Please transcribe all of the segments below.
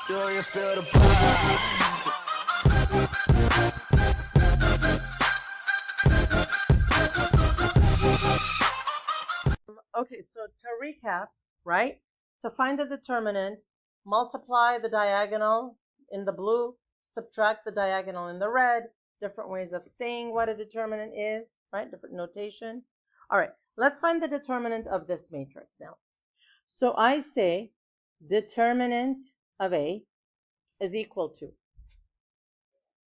Do you feel the vibes? Okay, so to recap, right? To find the determinant, multiply the diagonal in the blue, subtract the diagonal in the red. Different ways of saying what a determinant is, right? Different notation. All right, let's find the determinant of this matrix now. So I say determinant of A is equal to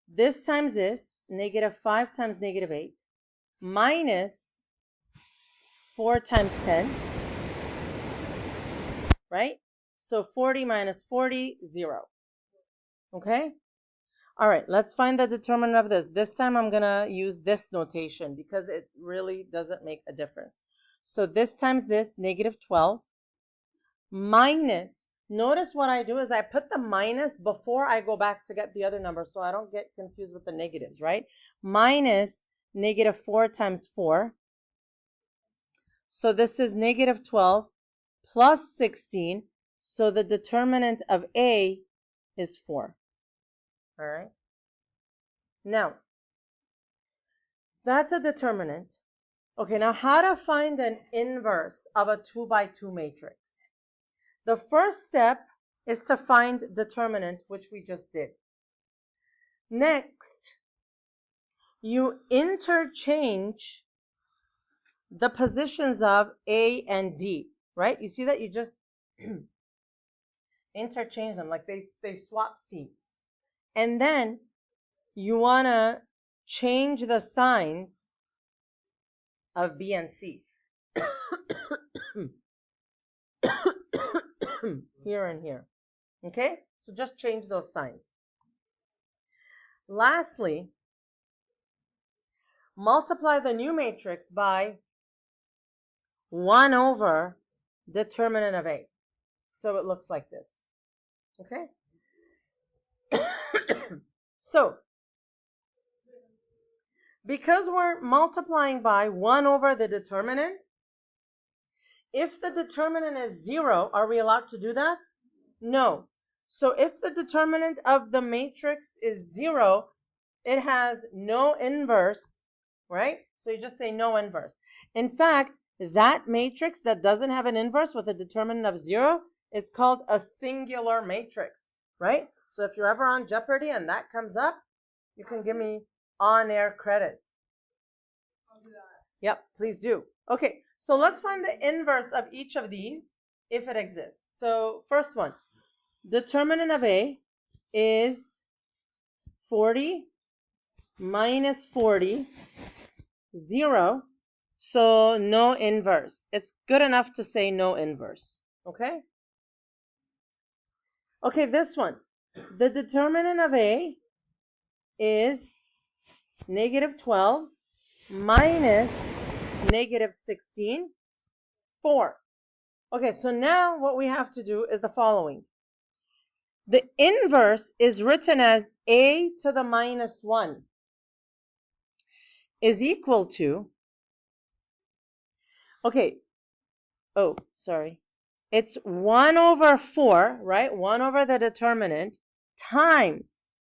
this times this, -5 times -8, minus 4 times 10, right? So 40 minus 40, 0. Okay? All right, let's find the determinant of this. This time I'm going to use this notation because it really doesn't make a difference. So this times this, -12, minus, notice what I do is I put the minus before I go back to get the other number so I don't get confused with the negatives, right? Minus -4 times 4. So this is -12 plus 16. So the determinant of A is 4. All right. Now, that's a determinant. Okay, now how to find an inverse of a 2 by 2 matrix? The first step is to find determinant, which we just did. Next, you interchange the positions of A and D, right? You see that you just interchange them, like they swap seats. And then you want to change the signs of B and C. Here and here. Okay? So just change those signs. Lastly, multiply the new matrix by 1 over determinant of A. So it looks like this. Okay? So, because we're multiplying by 1 over the determinant, if the determinant is 0, are we allowed to do that? No. So if the determinant of the matrix is 0, it has no inverse, right? So you just say no inverse. In fact, that matrix that doesn't have an inverse with a determinant of 0 is called a singular matrix, right? So if you're ever on Jeopardy and that comes up, you can give me on-air credit. I'll do that. Yep, please do. Okay, so let's find the inverse of each of these if it exists. So first one, determinant of A is 40 minus 40, 0. So no inverse. It's good enough to say no inverse. Okay? Okay, this one. The determinant of A is -12 minus -16, 4. Okay, so now what we have to do is the following. The inverse is written as A to the -1 is equal to, okay, oh, sorry. It's 1 over 4, right? 1 over the determinant times.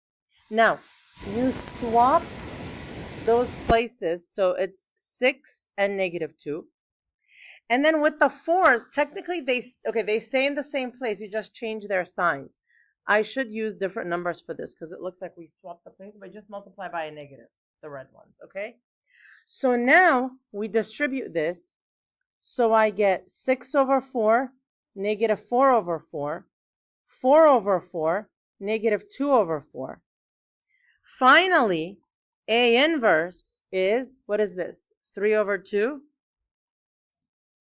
Now, you swap those places, so it's 6 and -2. And then with the 4s, technically they stay in the same place. You just change their signs. I should use different numbers for this because it looks like we swapped the place, but just multiply by a negative, the red ones, okay? So now we distribute this. So I get 6 over 4, -4 over 4, 4 over 4, -2 over 4. Finally, A inverse is, what is this? 3 over 2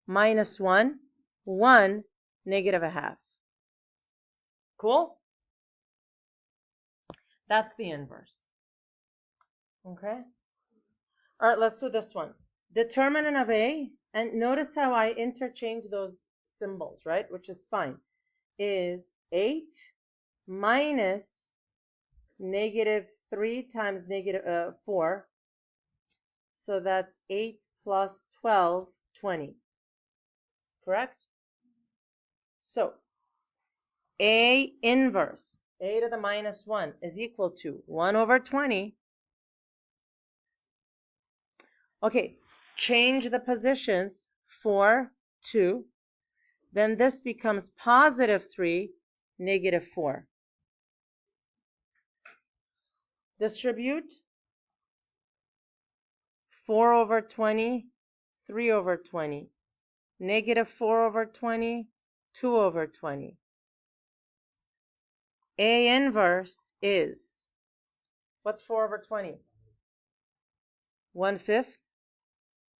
minus 1, 1, -1/2. Cool? That's the inverse. Okay? All right, let's do this one. Determinant of A, and notice how I interchange those symbols, right? Which is fine. Is 8 minus -3 times -4. So that's 8 plus 12, 20. Correct? So A inverse a to the minus 1 is equal to 1 over 20. Okay, change the positions, 4, 2. Then this becomes positive 3, negative 4. Distribute 4 over 20, 3 over 20. Negative 4 over 20, 2 over 20. A inverse is, what's 4 over 20? 1/5,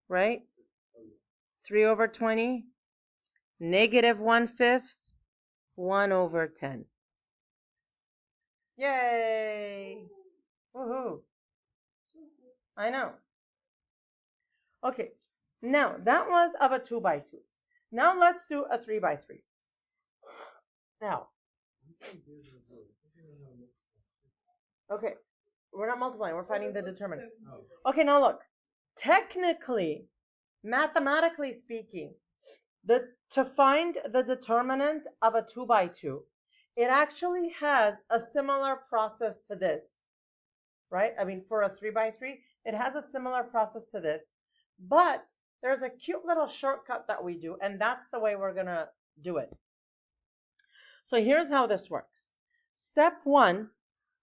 right? 3 over 20, negative 1/5, 1 over 10. Yay! Woohoo! I know. Okay, now that was of a 2 by 2. Now let's do a 3 by 3. Now, okay, we're not multiplying, we're finding the determinant. Okay, now look, technically, mathematically speaking, to find the determinant of a 2 by 2, it actually has a similar process to this, right? I mean, for a 3 by 3, it has a similar process to this, but there's a cute little shortcut that we do, and that's the way we're gonna do it. So here's how this works. Step 1,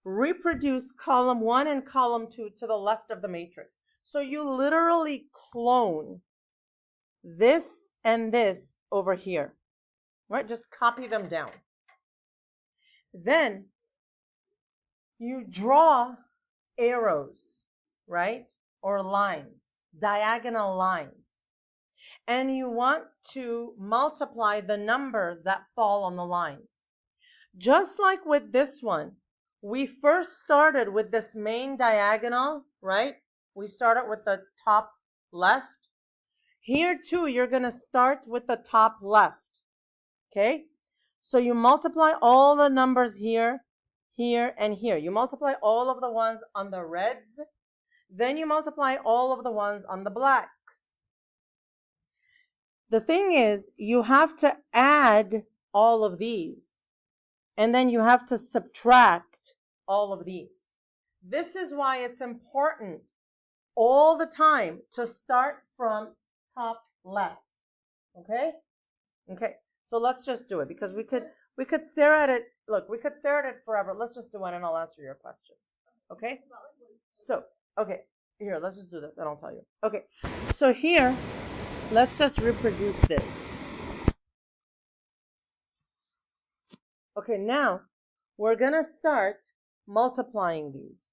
reproduce column 1 and column 2 to the left of the matrix. So you literally clone this and this over here, right? Just copy them down. Then you draw arrows, right? Or lines, diagonal lines. And you want to multiply the numbers that fall on the lines. Just like with this one, we first started with this main diagonal, right? We started with the top left. Here too, you're going to start with the top left, okay? So you multiply all the numbers here, here, and here. You multiply all of the ones on the reds, then you multiply all of the ones on the blacks. The thing is, you have to add all of these, and then you have to subtract all of these. This is why it's important all the time to start from top left. Okay? Okay. So let's just do it, because we could stare at it. Look, we could stare at it forever. Let's just do one and I'll answer your questions. Okay? So, okay. Here, let's just do this and I'll tell you. Okay. So here, let's just reproduce this. Okay, now we're going to start multiplying these.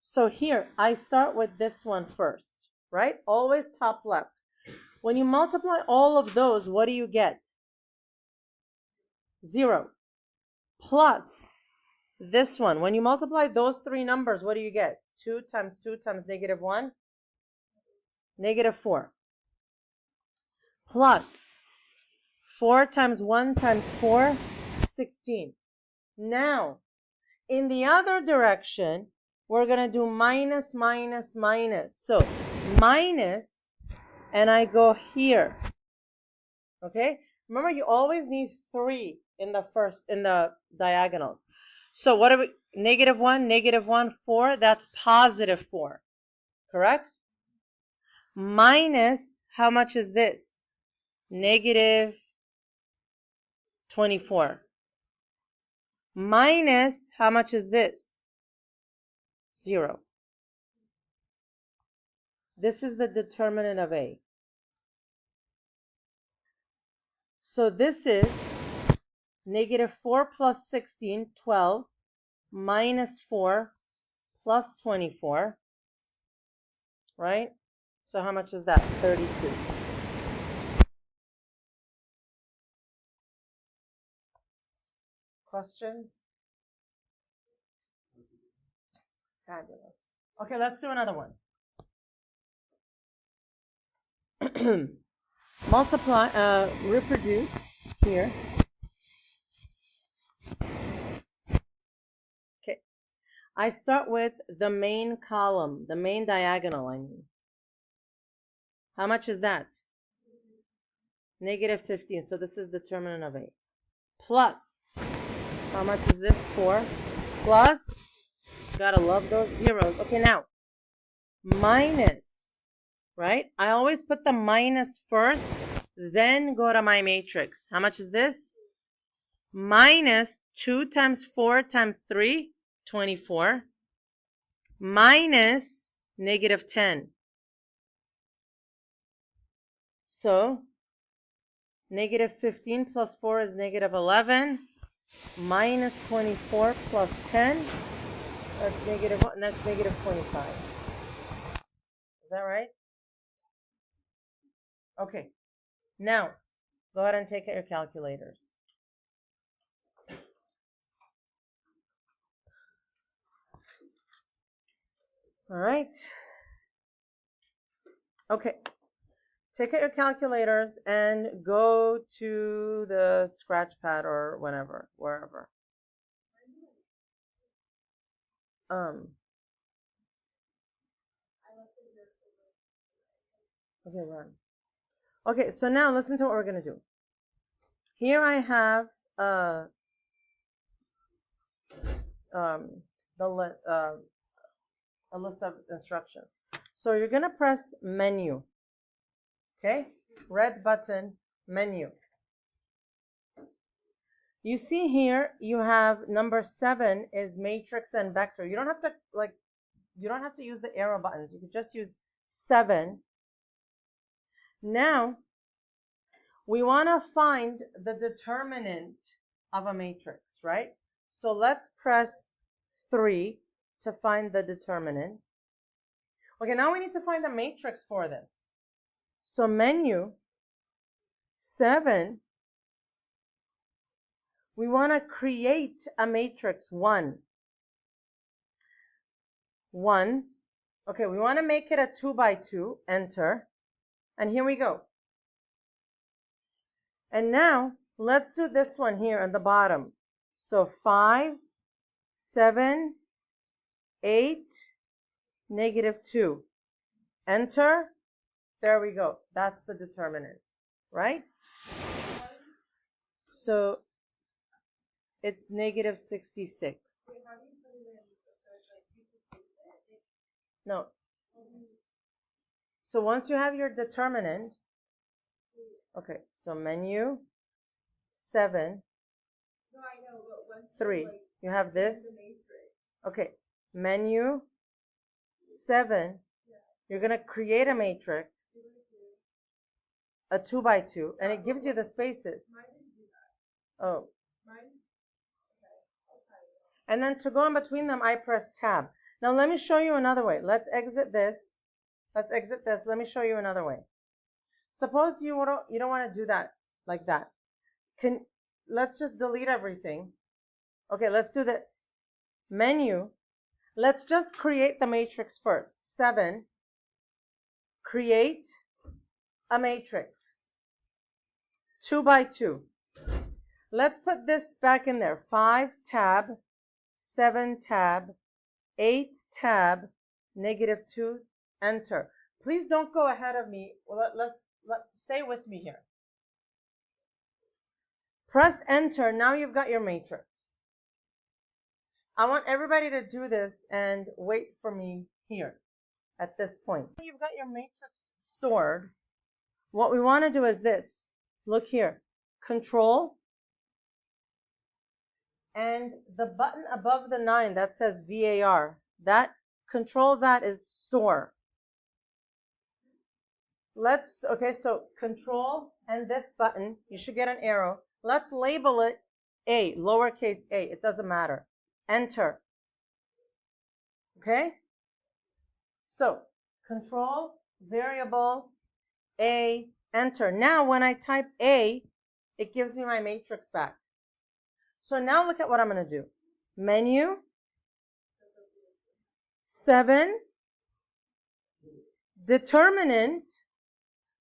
So here, I start with this one first, right? Always top left. When you multiply all of those, what do you get? 0. Plus this one. When you multiply those three numbers, what do you get? 2 times 2 times negative 1? Negative 4. Plus 4 times 1 times 4? 16. Now, in the other direction, we're going to do minus, minus, minus. So, minus, and I go here. Okay? Remember, you always need 3 in the diagonals. So, what are we? Negative 1, 4, that's positive 4. Correct? Minus, how much is this? Negative 24. Minus, how much is this? 0. This is the determinant of A. So this is negative 4 plus 16, 12, minus 4 plus 24, right? So how much is that? 32. Questions? Fabulous. Okay, let's do another one. Multiply, reproduce here. Okay, I start with the main column, the main diagonal, I mean. How much is that? Negative 15, so this is determinant of A. Plus How much is this? 4 plus, gotta love those zeros. Okay, now, minus, right? I always put the minus first, then go to my matrix. How much is this? Minus 2 times 4 times 3, 24, minus negative 10. So, negative 15 plus 4 is negative 11, minus 24 plus 10, that's negative 1, and that's negative 25. Is that right? Okay. Now, go ahead and take out your calculators. All right. Okay. Take out your calculators and go to the scratch pad or wherever. Okay, run. Okay, so now listen to what we're gonna do. Here I have a list of instructions. So you're gonna press menu. Okay, red button, menu. You see here, you have number 7 is matrix and vector. You don't have to use the arrow buttons. You could just use 7. Now, we want to find the determinant of a matrix, right? So let's press 3 to find the determinant. Okay, now we need to find a matrix for this. So menu, 7, we want to create a matrix 1. 1. Okay, we want to make it a 2 by 2, enter. And here we go. And now let's do this one here at the bottom. So 5, 7, 8, negative 2. Enter. There we go. That's the determinant, right? So it's negative 66. No. So once you have your determinant, okay, so menu, 7, 3. You have this. Okay, menu, 7. You're going to create a matrix, a 2 by 2, and it gives you the spaces. Oh. And then to go in between them, I press tab. Now let me show you another way. Let's exit this. Let me show you another way. Suppose you don't want to do that like that. Let's just delete everything. Okay, let's do this. Menu. Let's just create the matrix first. 7. Create a matrix. 2 by 2. Let's put this back in there. 5 tab, 7 tab, 8 tab, negative 2, enter. Please don't go ahead of me. Let's stay with me here. Press enter. Now you've got your matrix. I want everybody to do this and wait for me here at this point. You've got your matrix stored. What we want to do is this. Look here. Control. And the button above the 9 that says VAR. Control that is store. Okay, so control and this button, you should get an arrow. Let's label it A, lowercase a, it doesn't matter. Enter. Okay? So, control, variable, A, enter. Now, when I type A, it gives me my matrix back. So now look at what I'm going to do. Menu, 7, determinant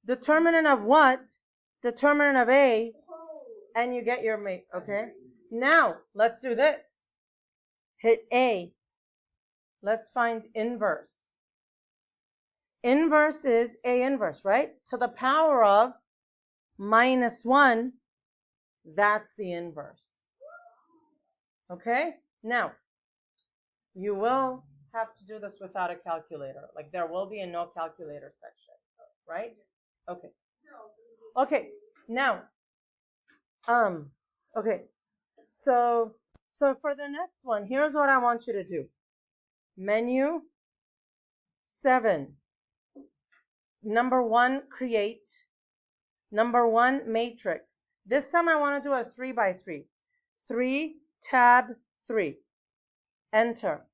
of what? Determinant of A, and you get your mate, okay? Now, let's do this. Hit A. Let's find inverse. Inverse is A inverse, right? To the power of -1, that's the inverse. Okay? Now, you will have to do this without a calculator. Like there will be a no calculator section, right? Okay. Okay. Now, okay. So for the next one, here's what I want you to do. Menu 7. Number 1, create. Number 1, matrix. This time I want to do a 3 by 3. 3, tab 3. Enter.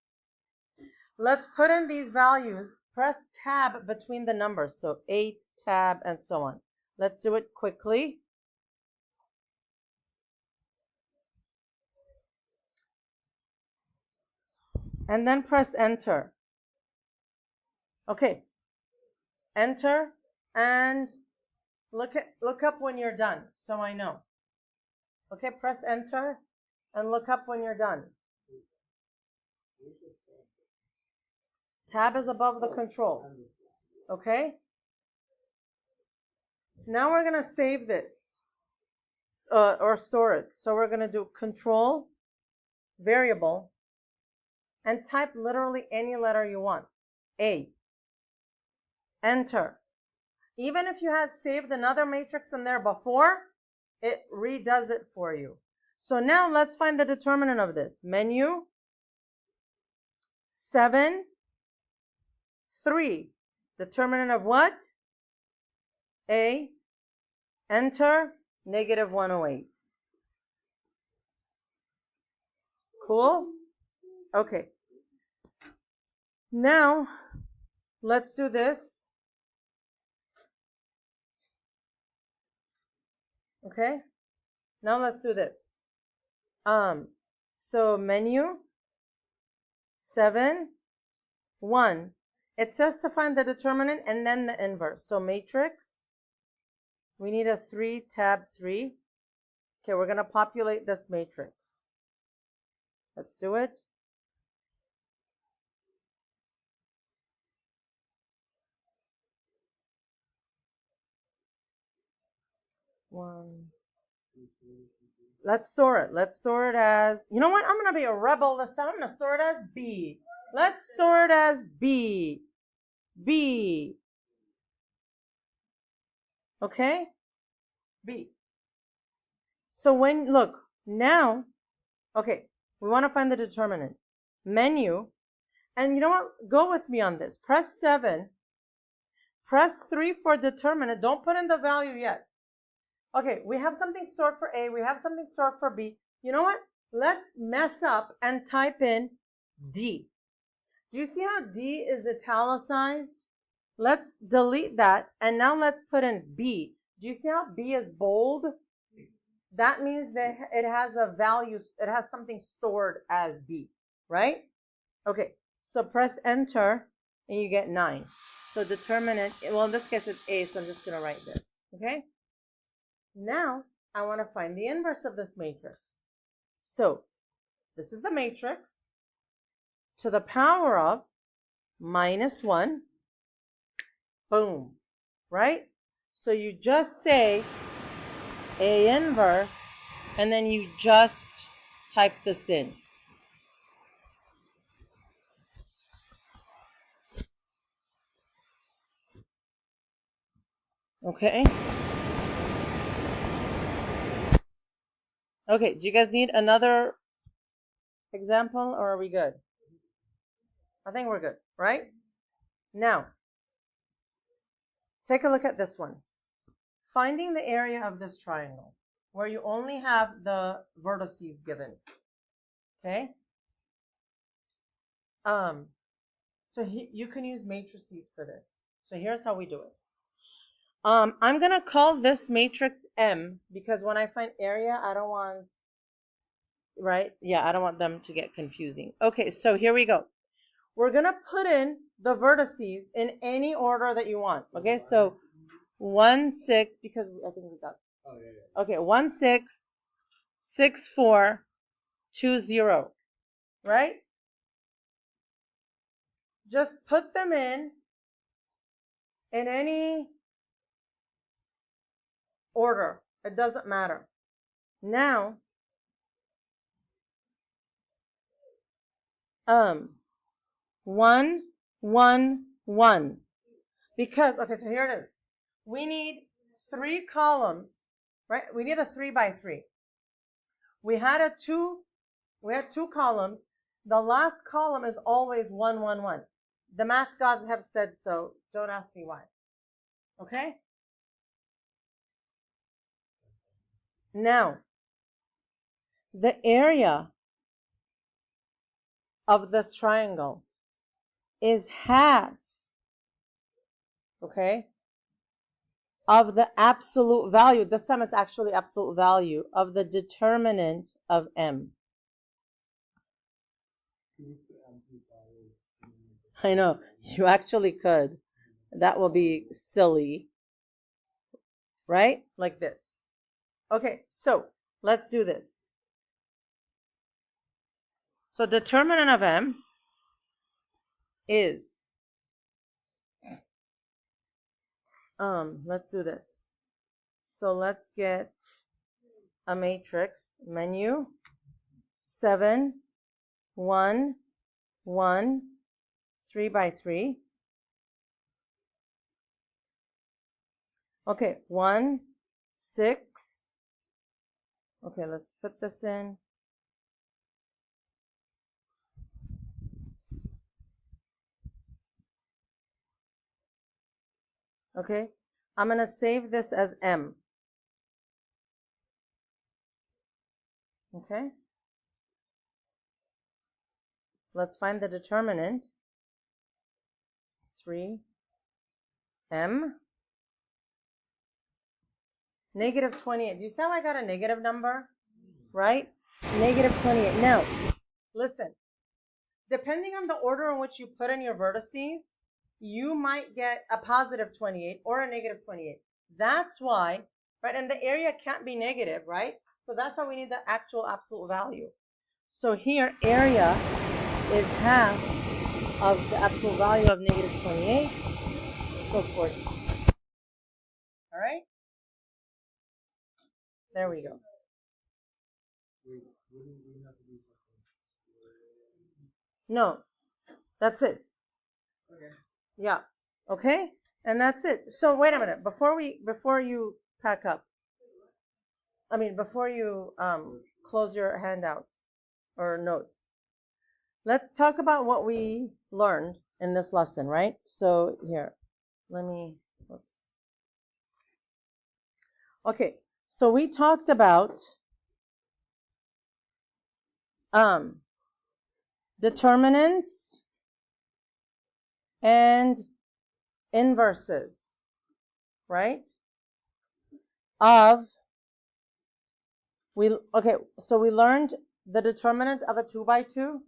Let's put in these values. Press tab between the numbers. So 8, tab, and so on. Let's do it quickly. And then press enter. Okay. Enter and look up when you're done so I know. Okay, press enter and look up when you're done. Tab is above the control. Okay? Now we're going to save this or store it. So we're going to do control, variable, and type literally any letter you want. A. Enter. Even if you had saved another matrix in there before, it redoes it for you. So now let's find the determinant of this. Menu 7, 3. Determinant of what? A. Enter, -108. Cool? Okay. Now, let's do this. Okay? Now let's do this. So menu 7, 1. It says to find the determinant and then the inverse. So matrix, we need a 3, tab 3. Okay, we're going to populate this matrix. Let's do it. One. Let's store it. Let's store it as, you know what? I'm going to be a rebel this time. I'm going to store it as B. Let's store it as B. B. Okay? B. So when, look, now, okay, we want to find the determinant. Menu, and you know what? Go with me on this. Press 7. Press 3 for determinant. Don't put in the value yet. Okay, we have something stored for A. We have something stored for B. You know what? Let's mess up and type in D. Do you see how D is italicized? Let's delete that. And now let's put in B. Do you see how B is bold? That means that it has a value. It has something stored as B, right? Okay, so press enter and you get 9. So determinant, well, in this case it's A, so I'm just going to write this, okay? Now, I want to find the inverse of this matrix. So, this is the matrix to the power of -1. Boom. Right? So, you just say A inverse, and then you just type this in. Okay? Okay, do you guys need another example or are we good? I think we're good, right? Now, take a look at this one. Finding the area of this triangle where you only have the vertices given. Okay? So you can use matrices for this. So here's how we do it. I'm going to call this matrix M because when I find area, I don't want, right? Yeah, I don't want them to get confusing. Okay, so here we go. We're going to put in the vertices in any order that you want. Okay, so 1, 6, because I think we got, okay, 1, 6, 6, 4, 2, 0, right? Just put them in any order. It doesn't matter. Now, 1, 1, 1. Because, okay, so here it is. We need 3 columns, right? We need a 3 by 3. We had 2 columns. The last column is always 1, 1, 1. The math gods have said so. Don't ask me why. Okay? Now, the area of this triangle is half, okay, of the absolute value. This time it's actually absolute value of the determinant of M. I know, you actually could. That will be silly, right? Like this. Okay, so let's do this. So determinant of M is, let's do this. So let's get a matrix, menu, 7, 1, 1, 3 by 3. Okay, 1, 6. Okay, let's put this in. Okay, I'm going to save this as M. Okay, let's find the determinant. 3, M. Negative 28. Do you see how I got a negative number? Right? Negative 28. Now, listen. Depending on the order in which you put in your vertices, you might get a positive 28 or a negative 28. That's why, right? And the area can't be negative, right? So that's why we need the actual absolute value. So here, area is half of the absolute value of negative 28. So 40. All right? There we go. No, that's it. Okay. Yeah. Okay? And that's it. So wait a minute. Before you pack up, before you close your handouts or notes, let's talk about what we learned in this lesson, right? So here, whoops. Okay, so we talked about determinants and inverses, right? So we learned the determinant of a 2 by 2,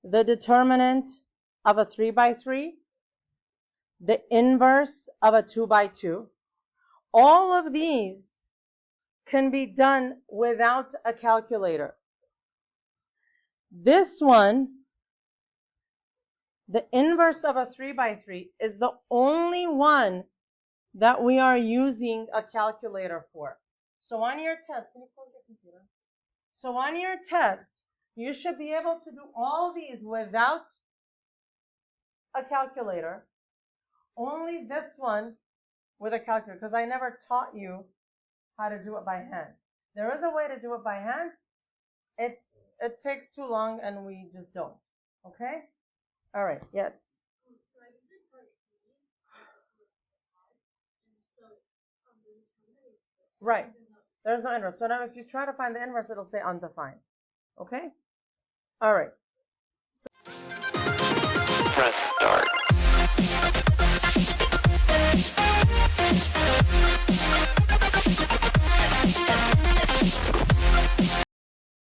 the determinant of a 3 by 3, the inverse of a 2 by 2. All of these can be done without a calculator. This one, the inverse of a 3 by 3, is the only one that we are using a calculator for. So on your test, can you close your computer? So on your test, you should be able to do all these without a calculator. Only this one with a calculator, because I never taught you how to do it by hand. There is a way to do it by hand. It takes too long and we just don't. Okay? All right, yes. Right. There's no inverse. So now if you try to find the inverse, it'll say undefined. Okay? All right. So press start.